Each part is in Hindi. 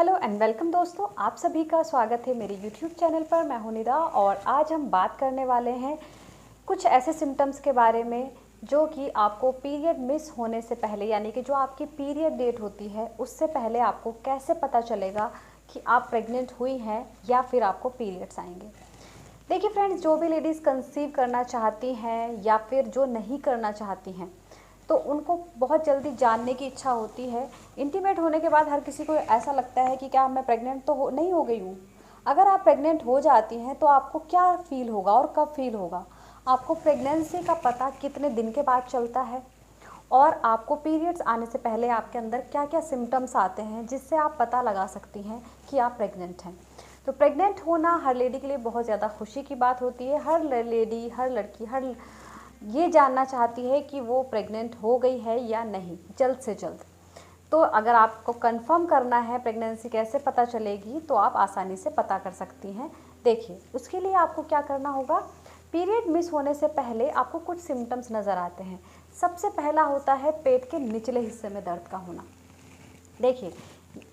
हेलो एंड वेलकम दोस्तों, आप सभी का स्वागत है मेरे यूट्यूब चैनल पर। मैं हूं निदा और आज हम बात करने वाले हैं कुछ ऐसे सिम्टम्स के बारे में जो कि आपको पीरियड मिस होने से पहले, यानी कि जो आपकी पीरियड डेट होती है उससे पहले आपको कैसे पता चलेगा कि आप प्रेग्नेंट हुई हैं या फिर आपको पीरियड्स आएंगे। देखिए फ्रेंड्स, जो भी लेडीज़ कंसीव करना चाहती हैं या फिर जो नहीं करना चाहती हैं तो उनको बहुत जल्दी जानने की इच्छा होती है। इंटीमेट होने के बाद हर किसी को ऐसा लगता है कि क्या मैं प्रेग्नेंट तो नहीं हो गई हूँ। अगर आप प्रेग्नेंट हो जाती हैं तो आपको क्या फ़ील होगा और कब फील होगा। आपको प्रेगनेंसी का पता कितने दिन के बाद चलता है और आपको पीरियड्स आने से पहले आपके अंदर क्या क्या सिम्टम्स आते हैं जिससे आप पता लगा सकती हैं कि आप प्रेग्नेंट हैं। तो प्रेग्नेंट होना हर लेडी के लिए बहुत ज़्यादा खुशी की बात होती है। हर लेडी, हर लड़की, हर ये जानना चाहती है कि वो प्रेग्नेंट हो गई है या नहीं, जल्द से जल्द। तो अगर आपको कंफर्म करना है प्रेगनेंसी कैसे पता चलेगी तो आप आसानी से पता कर सकती हैं। देखिए, उसके लिए आपको क्या करना होगा। पीरियड मिस होने से पहले आपको कुछ सिम्टम्स नज़र आते हैं। सबसे पहला होता है पेट के निचले हिस्से में दर्द का होना। देखिए,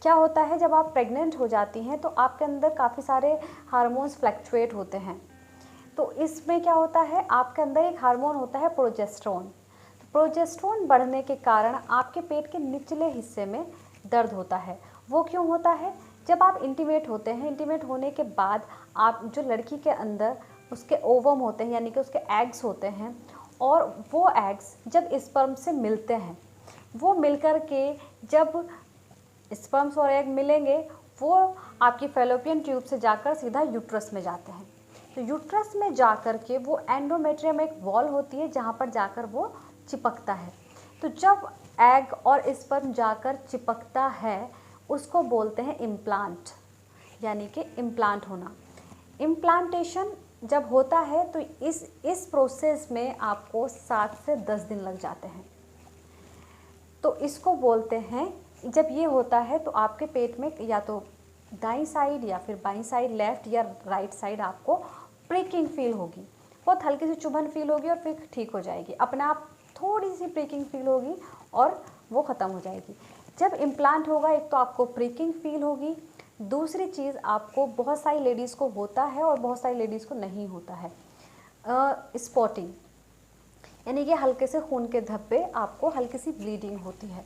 क्या होता है जब आप प्रेग्नेंट हो जाती हैं तो आपके अंदर काफ़ी सारे हार्मोन्स फ्लक्चुएट होते हैं। तो इसमें क्या होता है, आपके अंदर एक हार्मोन होता है प्रोजेस्टेरोन। तो प्रोजेस्टेरोन बढ़ने के कारण आपके पेट के निचले हिस्से में दर्द होता है। वो क्यों होता है? जब आप इंटीमेट होते हैं, इंटीमेट होने के बाद आप जो लड़की के अंदर उसके ओवम होते हैं, यानी कि उसके एग्स होते हैं, और वो एग्स जब स्पर्म से मिलते हैं, वो मिलकर के जब स्पर्म्स और एग मिलेंगे वो आपकी फैलोपियन ट्यूब से जाकर सीधा यूट्रस में जाते हैं। तो यूट्रस में जाकर के वो एंडोमेट्रियम एक वॉल होती है जहाँ पर जाकर वो चिपकता है। तो जब एग और स्पर्म जाकर चिपकता है उसको बोलते हैं इम्प्लांट, यानी कि इम्प्लांट होना। इम्प्लांटेशन जब होता है तो इस प्रोसेस में आपको 7 से 10 दिन लग जाते हैं। तो इसको बोलते हैं, जब ये होता है तो आपके पेट में या तो दाईं साइड या फिर बाईं साइड, लेफ़्ट या राइट साइड आपको प्रिकिंग फील होगी। बहुत हल्की सी चुभन फील होगी और फिर ठीक हो जाएगी अपने आप। थोड़ी सी प्रिकिंग फील होगी और वो ख़त्म हो जाएगी। जब इम्प्लांट होगा एक तो आपको प्रिकिंग फील होगी, दूसरी चीज़ आपको, बहुत सारी लेडीज़ को होता है और बहुत सारी लेडीज़ को नहीं होता है, स्पॉटिंग, यानी कि हल्के से खून के धब्बे, आपको हल्की सी ब्लीडिंग होती है।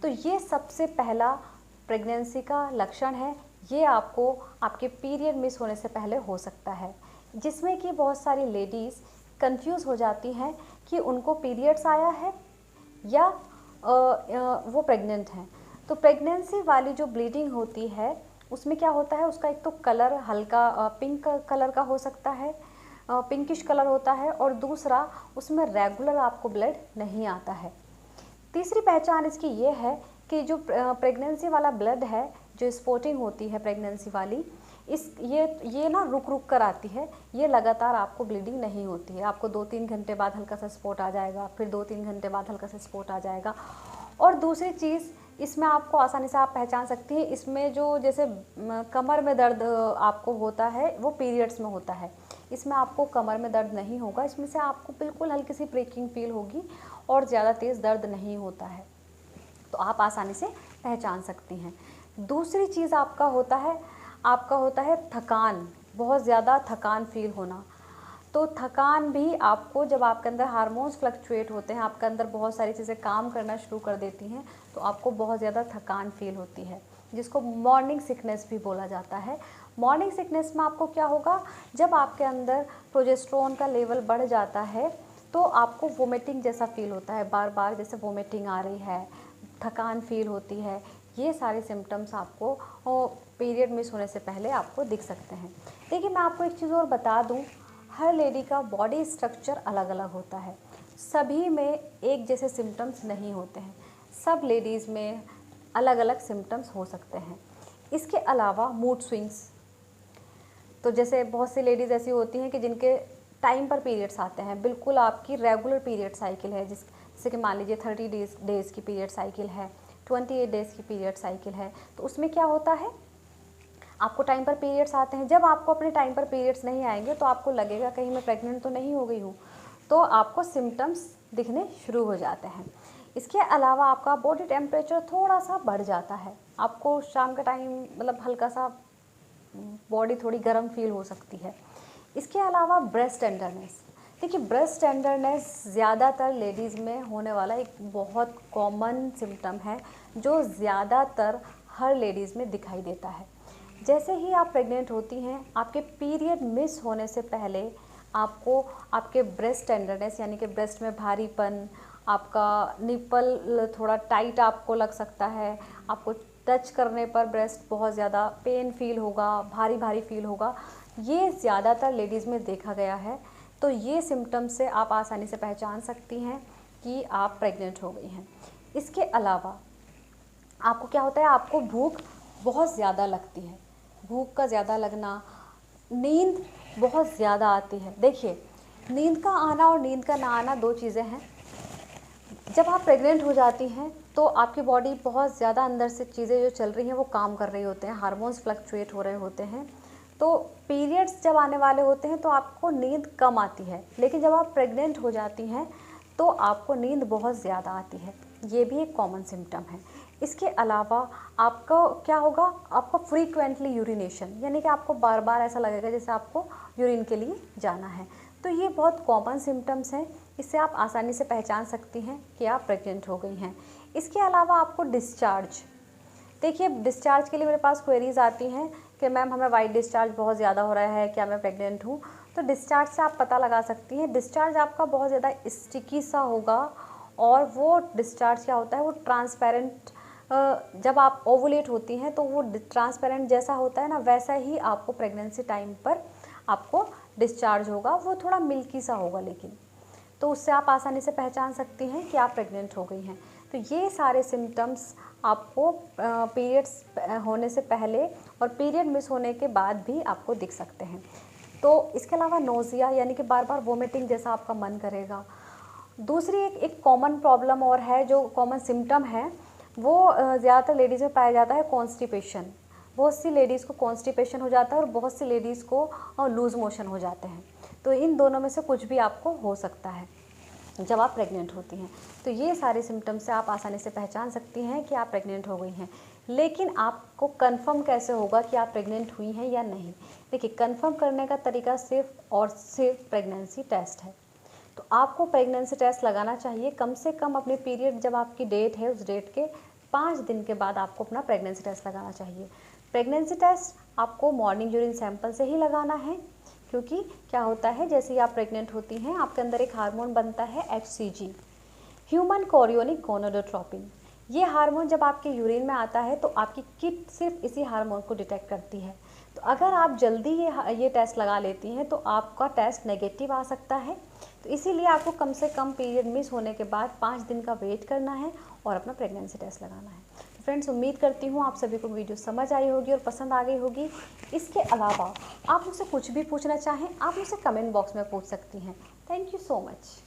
तो ये सबसे पहला प्रेगनेंसी का लक्षण है। ये आपको आपके पीरियड मिस होने से पहले हो सकता है, जिसमें कि बहुत सारी लेडीज़ कंफ्यूज हो जाती हैं कि उनको पीरियड्स आया है या वो प्रेग्नेंट हैं। तो प्रेगनेंसी वाली जो ब्लीडिंग होती है उसमें क्या होता है, उसका एक तो कलर हल्का पिंक कलर का हो सकता है, पिंकिश कलर होता है, और दूसरा उसमें रेगुलर आपको ब्लड नहीं आता है। तीसरी पहचान इसकी ये है कि जो प्रेगनेंसी वाला ब्लड है, जो स्पॉटिंग होती है प्रेगनेंसी वाली, ये ना रुक रुक कर आती है। ये लगातार आपको ब्लीडिंग नहीं होती है। आपको 2-3 घंटे बाद हल्का सा स्पॉट आ जाएगा, फिर 2-3 घंटे बाद हल्का सा स्पॉट आ जाएगा। और दूसरी चीज़ इसमें आपको आसानी से आप पहचान सकती हैं, इसमें जो जैसे कमर में दर्द आपको होता है वो पीरियड्स में होता है। इसमें आपको कमर में दर्द नहीं होगा, इसमें से आपको बिल्कुल हल्की सी प्रेकिंग फील होगी और ज़्यादा तेज़ दर्द नहीं होता है। तो आप आसानी से पहचान सकती हैं। दूसरी चीज़ आपका होता है थकान, बहुत ज़्यादा थकान फील होना। तो थकान भी आपको, जब आपके अंदर हार्मोन्स फ्लक्चुएट होते हैं, आपके अंदर बहुत सारी चीज़ें काम करना शुरू कर देती हैं, तो आपको बहुत ज़्यादा थकान फील होती है, जिसको मॉर्निंग सिकनेस भी बोला जाता है। मॉर्निंग सिकनेस में आपको क्या होगा, जब आपके अंदर प्रोजेस्टेरोन का लेवल बढ़ जाता है तो आपको वोमिटिंग जैसा फील होता है, बार बार जैसे वोमिटिंग आ रही है, थकान फील होती है। ये सारे सिम्टम्स आपको पीरियड मिस होने से पहले आपको दिख सकते हैं। देखिए, मैं आपको एक चीज़ और बता दूं, हर लेडी का बॉडी स्ट्रक्चर अलग अलग होता है। सभी में एक जैसे सिम्टम्स नहीं होते हैं। सब लेडीज़ में अलग अलग सिम्टम्स हो सकते हैं। इसके अलावा मूड स्विंग्स, तो जैसे बहुत सी लेडीज़ ऐसी होती हैं कि जिनके टाइम पर पीरियड्स आते हैं, बिल्कुल आपकी रेगुलर पीरियड साइकिल है, जैसे कि मान लीजिए 30 डेज़ की पीरियड साइकिल है, 28 डेज़ की पीरियड साइकिल है। तो उसमें क्या होता है, आपको टाइम पर पीरियड्स आते हैं। जब आपको अपने टाइम पर पीरियड्स नहीं आएंगे तो आपको लगेगा कहीं मैं प्रेग्नेंट तो नहीं हो गई हूँ, तो आपको सिम्टम्स दिखने शुरू हो जाते हैं। इसके अलावा आपका बॉडी टेम्परेचर थोड़ा सा बढ़ जाता है। आपको शाम का टाइम मतलब हल्का सा बॉडी थोड़ी गर्म फील हो सकती है। इसके अलावा ब्रेस्ट टेंडरनेस, देखिए ब्रेस्ट टेंडरनेस ज़्यादातर लेडीज़ में होने वाला एक बहुत कॉमन सिम्टम है जो ज़्यादातर हर लेडीज़ में दिखाई देता है। जैसे ही आप प्रेग्नेंट होती हैं, आपके पीरियड मिस होने से पहले आपको आपके ब्रेस्ट टेंडरनेस यानी कि ब्रेस्ट में भारीपन, आपका निप्पल थोड़ा टाइट आपको लग सकता है, आपको टच करने पर ब्रेस्ट बहुत ज़्यादा पेन फील होगा, भारी भारी फील होगा। ये ज़्यादातर लेडीज़ में देखा गया है। तो ये सिम्टम्स से आप आसानी से पहचान सकती हैं कि आप प्रेग्नेंट हो गई हैं। इसके अलावा आपको क्या होता है, आपको भूख बहुत ज़्यादा लगती है, भूख का ज़्यादा लगना, नींद बहुत ज़्यादा आती है। देखिए नींद का आना और नींद का ना आना दो चीज़ें हैं। जब आप प्रेग्नेंट हो जाती हैं तो आपकी बॉडी बहुत ज़्यादा अंदर से चीज़ें जो चल रही हैं वो काम कर रही होते हैं, हार्मोन्स फ्लक्चुएट हो रहे होते हैं। तो पीरियड्स जब आने वाले होते हैं तो आपको नींद कम आती है, लेकिन जब आप प्रेग्नेंट हो जाती हैं तो आपको नींद बहुत ज़्यादा आती है। ये भी एक कॉमन सिम्टम है। इसके अलावा आपको क्या होगा, आपको फ्रीक्वेंटली यूरिनेशन, यानी कि आपको बार बार ऐसा लगेगा जैसे आपको यूरिन के लिए जाना है। तो ये बहुत कॉमन सिम्टम्स हैं, इससे आप आसानी से पहचान सकती हैं कि आप प्रेग्नेंट हो गई हैं। इसके अलावा आपको डिस्चार्ज, देखिए डिस्चार्ज के लिए मेरे पास क्वेरीज आती हैं कि मैम हमें वाइट डिस्चार्ज बहुत ज़्यादा हो रहा है, क्या मैं प्रेग्नेंट हूँ? तो डिस्चार्ज से आप पता लगा सकती हैं। डिस्चार्ज आपका बहुत ज़्यादा स्टिकी सा होगा और वो डिस्चार्ज क्या होता है, वो ट्रांसपेरेंट, जब आप ओवुलेट होती हैं तो वो ट्रांसपेरेंट जैसा होता है ना, वैसा ही आपको प्रेगनेंसी टाइम पर आपको डिस्चार्ज होगा। वो थोड़ा मिल्की सा होगा, लेकिन तो उससे आप आसानी से पहचान सकती हैं कि आप प्रेग्नेंट हो गई हैं। तो ये सारे सिम्टम्स आपको पीरियड्स होने से पहले और पीरियड मिस होने के बाद भी आपको दिख सकते हैं। तो इसके अलावा नोज़िया यानी कि बार बार वोमिटिंग जैसा आपका मन करेगा। दूसरी एक कॉमन प्रॉब्लम और है, जो कॉमन सिम्टम है वो ज़्यादातर लेडीज़ में पाया जाता है, कॉन्स्टिपेशन। बहुत सी लेडीज़ को कॉन्स्टिपेशन हो जाता है और बहुत सी लेडीज़ को लूज़ मोशन हो जाते हैं। तो इन दोनों में से कुछ भी आपको हो सकता है जब आप प्रेग्नेंट होती हैं। तो ये सारे सिम्टम्स से आप आसानी से पहचान सकती हैं कि आप प्रेग्नेंट हो गई हैं। लेकिन आपको कंफर्म कैसे होगा कि आप प्रेग्नेंट हुई हैं या नहीं? देखिए कंफर्म करने का तरीका सिर्फ और सिर्फ प्रेगनेंसी टेस्ट है। तो आपको प्रेगनेंसी टेस्ट लगाना चाहिए कम से कम अपने पीरियड जब आपकी डेट है उस डेट के 5 दिन के बाद आपको अपना प्रेगनेंसी टेस्ट लगाना चाहिए। प्रेगनेंसी टेस्ट आपको मॉर्निंग यूरिन सैंपल से ही लगाना है, क्योंकि क्या होता है जैसे ही आप प्रेग्नेंट होती हैं आपके अंदर एक हार्मोन बनता है HCG, ह्यूमन कोरियोनिक गोनाडोट्रोपिन। ये हार्मोन जब आपके यूरिन में आता है तो आपकी किट सिर्फ इसी हार्मोन को डिटेक्ट करती है। तो अगर आप जल्दी ये टेस्ट लगा लेती हैं तो आपका टेस्ट नेगेटिव आ सकता है। तो इसीलिए आपको कम से कम पीरियड मिस होने के बाद 5 दिन का वेट करना है और अपना प्रेगनेंसी टेस्ट लगाना है। तो फ्रेंड्स उम्मीद करती हूँ आप सभी को वीडियो समझ आई होगी और पसंद आ गई होगी। इसके अलावा आप मुझसे कुछ भी पूछना चाहें आप मुझसे कमेंट बॉक्स में पूछ सकती हैं। Thank you so much.